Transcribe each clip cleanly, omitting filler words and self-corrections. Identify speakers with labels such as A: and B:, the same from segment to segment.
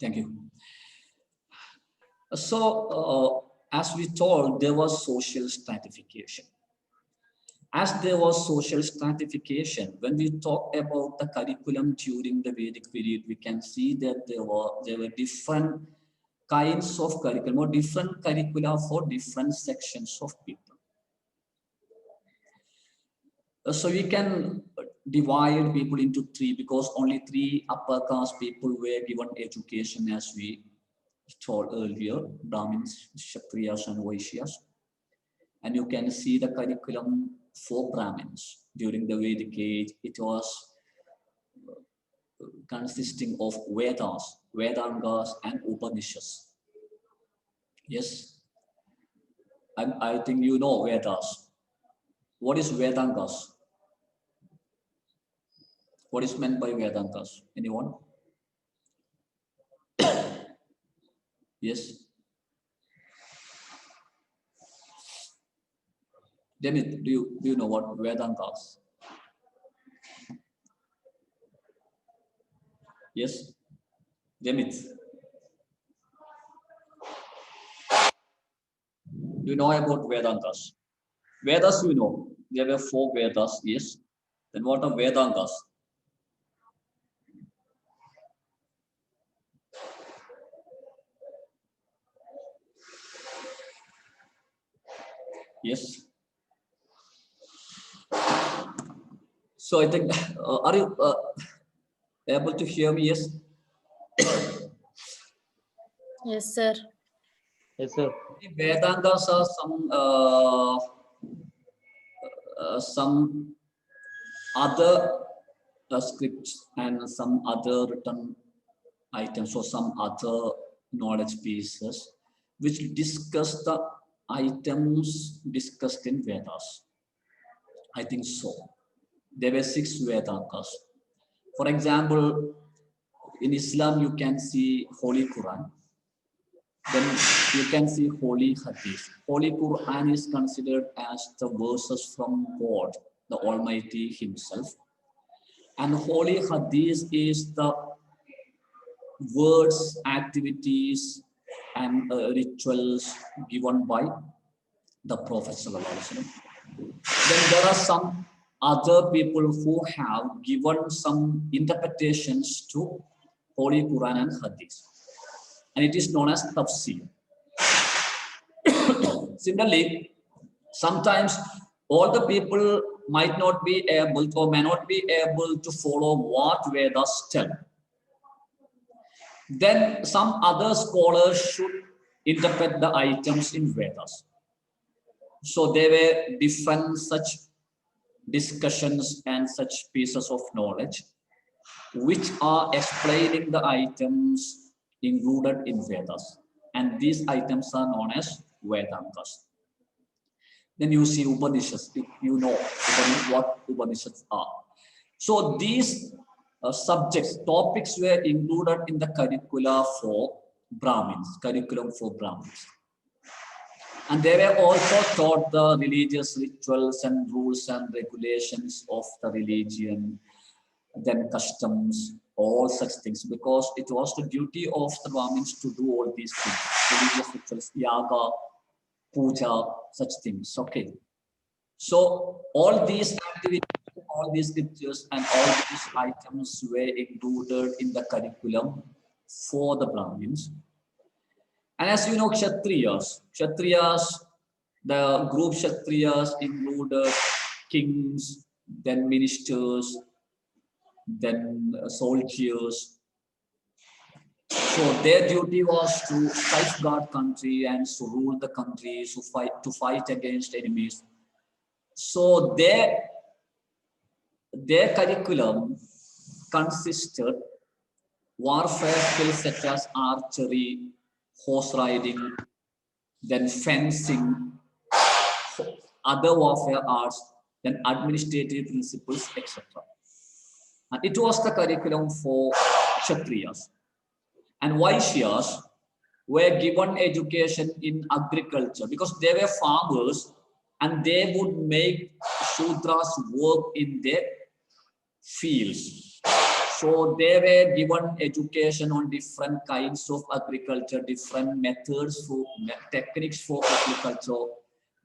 A: Thank you. So, as we told, there was social stratification. As there was social stratification, when we talk about the curriculum during the Vedic period, we can see that there were different kinds of curriculum or different curricula for different sections of people. So we can divide people into three because only three upper caste people were given education, as we told earlier: Brahmins, Kshatriyas, and Vaishyas. And you can see the curriculum for Brahmins during the Vedic age. It was consisting of Vedas, Vedangas, and Upanishads. Yes, I think you know Vedas. What is Vedangas? What is meant by Vedangas? Anyone? Yes. Demit, do you know what Vedangas? Yes. Demit. Do you know about Vedangas? Vedas, you know. There were 4 Vedas, yes. Then what are Vedangas? Yes. So I think, are you able to hear me? Yes.
B: Yes, sir.
C: Yes, sir.
A: The Vedangas are some other scripts and some other written items or some other knowledge pieces which discuss the items discussed in Vedas. I think so. There were 6 Vedangas. For example, in Islam, you can see Holy Quran. Then you can see Holy Hadith. Holy Quran is considered as the verses from God, the Almighty Himself. And Holy Hadith is the words, activities, and rituals given by the Prophet. Then there are some other people who have given some interpretations to Holy Quran and Hadith, and it is known as tafsir. Similarly, sometimes all the people might not be able or may not be able to follow what Vedas tell. Then some other scholars should interpret the items in Vedas. So there were different such discussions and such pieces of knowledge which are explaining the items included in Vedas. And these items are known as Vedangas. Then you see Upanishads, you know what Upanishads are. So these subjects, topics were included in the curricula for Brahmins, curriculum for Brahmins. And they were also taught the religious rituals and rules and regulations of the religion, then customs, all such things, because it was the duty of the Brahmins to do all these things, religious rituals, yaga, puja, such things. Okay. So all these activities, all these scriptures, and all these items were included in the curriculum for the Brahmins. And as you know, Kshatriyas, the group Kshatriyas included kings, then ministers, then soldiers. So their duty was to safeguard country and to rule the country, to fight against enemies. So their curriculum consisted warfare skills such as archery, horse riding, then fencing, other warfare arts, then administrative principles, etc. And it was the curriculum for Kshatriyas. And Vaishyas were given education in agriculture because they were farmers and they would make Shudras work in their fields. So they were given education on different kinds of agriculture, different methods for techniques for agriculture.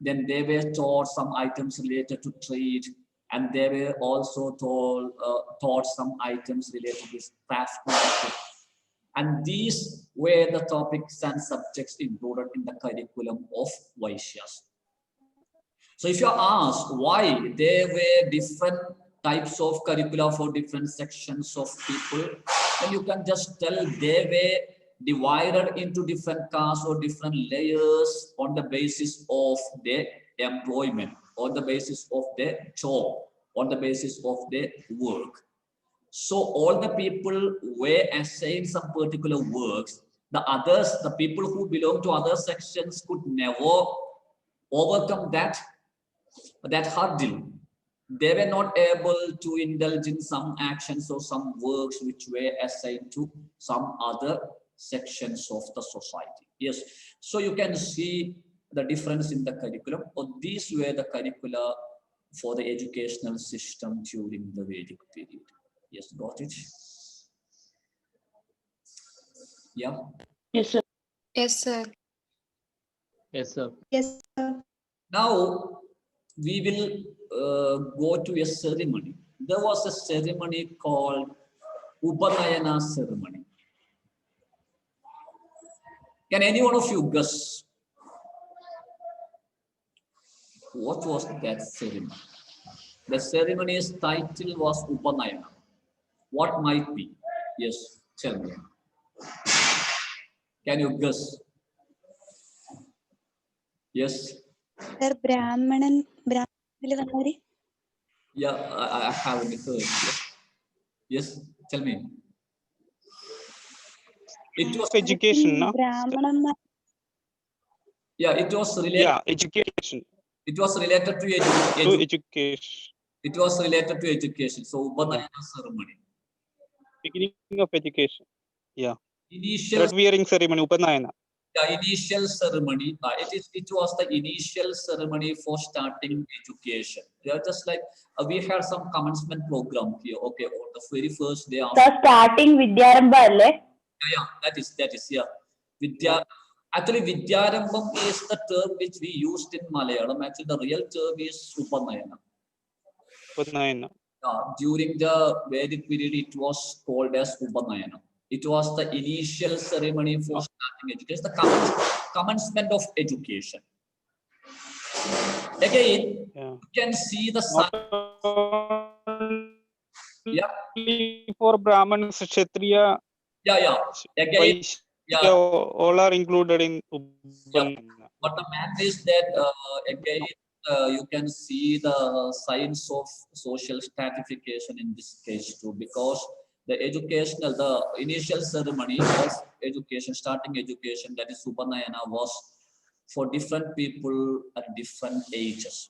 A: Then they were taught some items related to trade, and they were also taught some items related to craftsmanship. And these were the topics and subjects included in the curriculum of Vaishyas. So if you ask why there were different types of curricula for different sections of people, then you can just tell they were divided into different castes or different layers on the basis of their employment, on the basis of their job, on the basis of their work. So all the people were assigned some particular works. The others, the people who belong to other sections could never overcome that hurdle. They were not able to indulge in some actions or some works which were assigned to some other sections of the society. Yes, so you can see the difference in the curriculum. Or these were the curricula for the educational system during the Vedic period. Yes, got it? Yeah.
B: Yes, sir.
C: Yes, sir.
D: Yes, sir.
B: Yes, sir.
A: Now we will go to a ceremony. There was a ceremony called Upanayana ceremony. Can any one of you guess what was that ceremony? The ceremony's title was Upanayana. What might be? Yes, tell me. Can you guess? Yes.
B: Sir, Brahmanan.
A: Yeah, I haven't heard. Yes. Yes, tell me. It was
E: Education, no?
B: Brahmanan.
A: Yeah, it was related.
E: Yeah, education.
A: It was related to
E: To education.
A: It was related to education. So Upanayana ceremony.
E: Beginning of education. Yeah.
A: Initial,
E: Thread wearing ceremony, Upanayana.
A: the initial ceremony. It was the initial ceremony for starting education. They are just like we had some commencement program here. Okay, on the very first day.
B: So starting Vidyarambha alle?
A: Yeah, that is yeah. Vidya. Actually, Vidyarambham is the term which we used in Malayalam. Actually, the real term is Upanayana.
E: Upanayana.
A: During the Vedic period, it was called as Upanayana. It was the initial ceremony for starting education, the commencement of education. Again,
E: Yeah.
A: you can see the
E: Not only for Brahmanas, Kshatriya,
A: yeah. Again,
E: Vaishya, all are included in Upanayana.
A: what the man is that again you can see the signs of social stratification in this case too, because the initial ceremony of education, starting education, that is Upanayana, was for different people at different ages.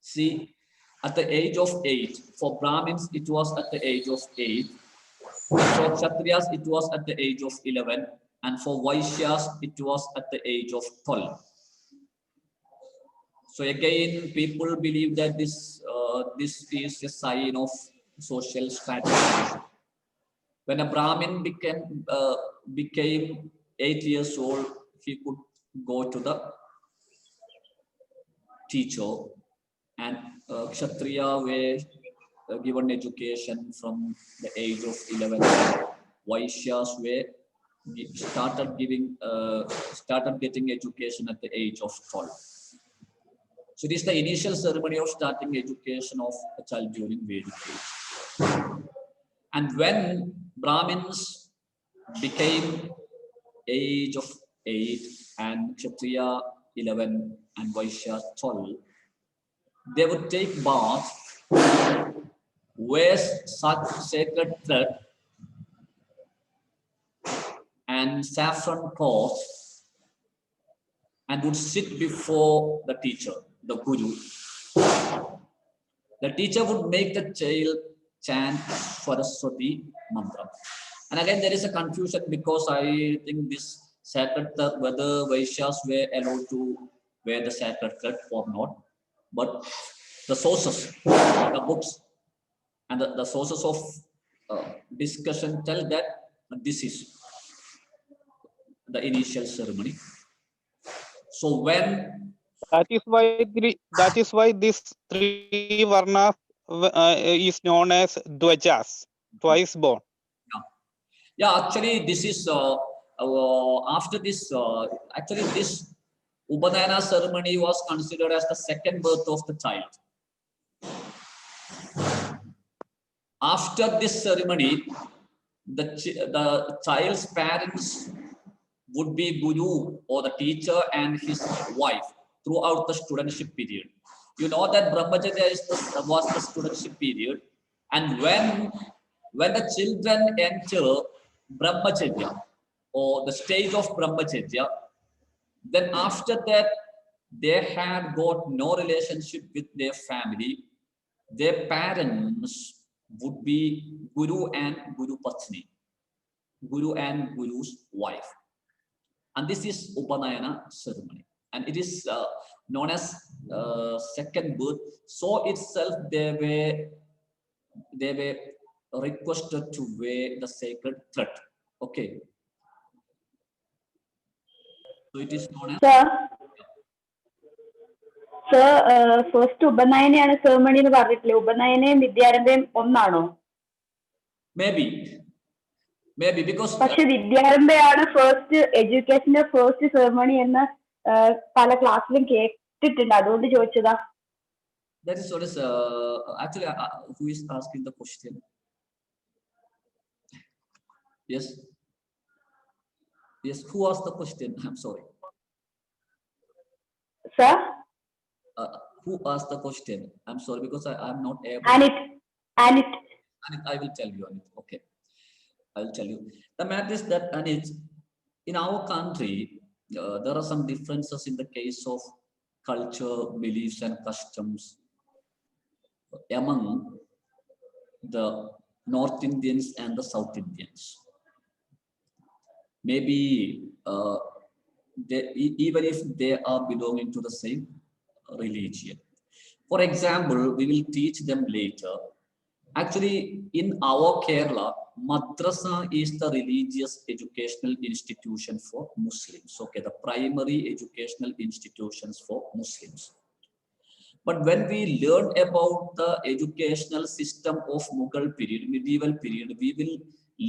A: See, at the age of 8, for Brahmins it was at the age of 8, for Kshatriyas it was at the age of 11, and for Vaishyas it was at the age of 12. So again, people believe that this is a sign of social stratification. When a Brahmin became 8 years old, he could go to the teacher, and Kshatriya were given education from the age of 11. Vaishyas were started getting education at the age of 12. So this is the initial ceremony of starting education of a child during Vedic age. And when Brahmins became age of 8 and Kshatriya 11 and Vaishya 12, they would take bath, wear sacred thread and saffron cloth, and would sit before the teacher, the guru. The teacher would make the child chant Saraswati mantra. And again, there is a confusion because I think this sacred thread, whether Vaishyas were allowed to wear the sacred thread or not. But the sources, the books, and the sources of discussion tell that this is the initial ceremony. So when
E: That is why this three varnas is known as dvajas, twice born.
A: yeah, actually this is after this actually this Upanayana ceremony was considered as the second birth of the child. After this ceremony, the child's parents would be guru or the teacher and his wife throughout the studentship period. You know that Brahmacharya was the studentship period, and when the children enter Brahmacharya or the stage of Brahmacharya, then after that they had got no relationship with their family. Their parents would be Guru and Guru Patni, Guru and Guru's wife. And this is Upanayana ceremony. And it is known as second birth. So itself they were requested to wear the sacred thread. Okay. So it is known as
B: first ഉപനയനയാണ് ceremony എന്ന് പറഞ്ഞിട്ടില്ലേ? ഉപനയനയും വിദ്യാരംഭയും ഒന്നാണോ?
A: Maybe because
B: പക്ഷെ വിദ്യാരംഭയാണ് first എഡ്യൂക്കേഷന്റെ first ceremony എന്ന് പല ക്ലാസ്സിലും കേട്ടിട്ടുണ്ട്, അതുകൊണ്ട് ചോദിച്ചതാ.
A: that is what is actually who is asking the question? Yes, who asked the question? I'm sorry.
B: Sir?
A: Who asked the question? I'm sorry because I'm not able.
B: Anit.
A: I will tell you, Anit. Okay, I will tell you. The matter is that, Anit, in our country, there are some differences in the case of culture, beliefs, and customs among the North Indians and the South Indians. Maybe even if they are belonging to the same religion. For example, we will teach them later. Actually, in our Kerala, madrasa is the religious educational institution for Muslims. Okay, the primary educational institutions for Muslims. But when we learn about the educational system of Mughal period, medieval period, we will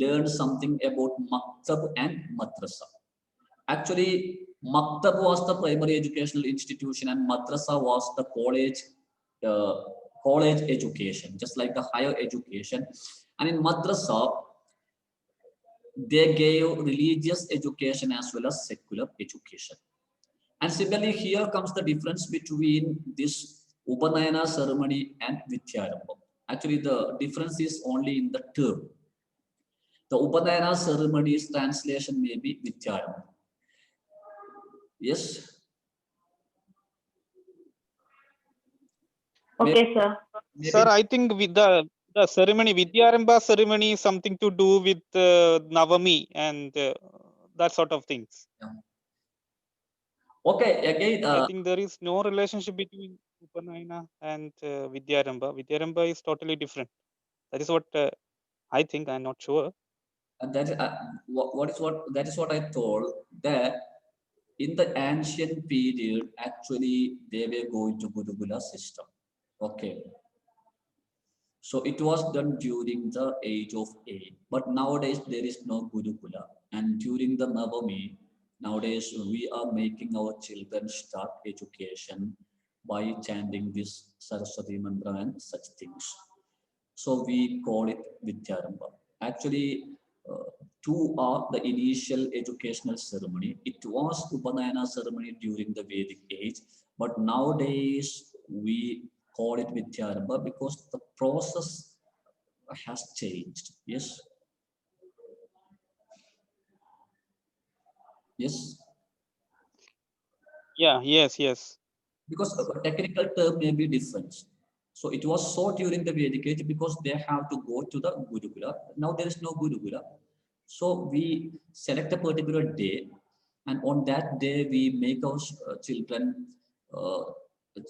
A: learn something about maktab and madrasa. Actually, maktab was the primary educational institution and madrasa was the college education, just like the higher education. And in madrasa, they gave religious education as well as secular education. And similarly, here comes the difference between this Upanayana ceremony and Vidyarambha. Actually, the difference is only in the term. The Upanayana ceremony's translation may be Vidyarambha. Yes?
B: Okay, sir.
E: Sir, I think with the ceremony, Vidyarambha ceremony is something to do with Navami and that sort of things.
A: Yeah. Okay, again.
E: I think there is no relationship between Upanayana and Vidyarambha. Vidyarambha is totally different. That is what I think. I'm not sure.
A: And that that is what I told, that in the ancient period, actually they were going to Gurukula system. Okay. So it was done during the age of 8. But nowadays there is no Gurukula. And during the Navami, nowadays we are making our children start education by chanting this Saraswati mantra and such things. So we call it Vidyarambha. Actually, two are the initial educational ceremony. It was Upanayana ceremony during the Vedic age, but nowadays we call it Vidyarambha because the process has changed. Yes. Yes.
E: Yeah. Yes.
A: Because a technical term may be different. So it was so during the Vedic age because they have to go to the Gurukula. Now there is no Gurukula. So we select a particular day, and on that day we make our children,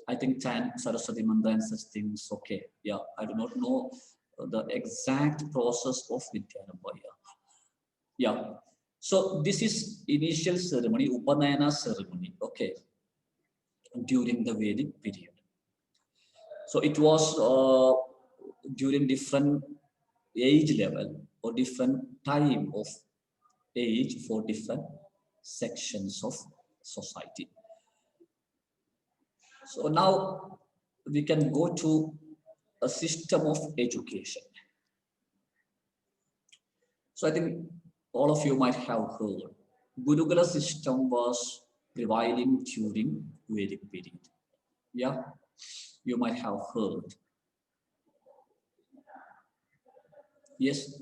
A: I think, chant Saraswati mantra and such things. Okay, yeah, I do not know the exact process of Vidyanamba. Yeah. So this is initial ceremony, Upanayana ceremony, okay, during the Vedic period. So it was during different age level or different time of age for different sections of society. So now we can go to a system of education. So I think all of you might have heard Gurukula system was prevailing during Vedic period. Yeah, you might have heard. Yes.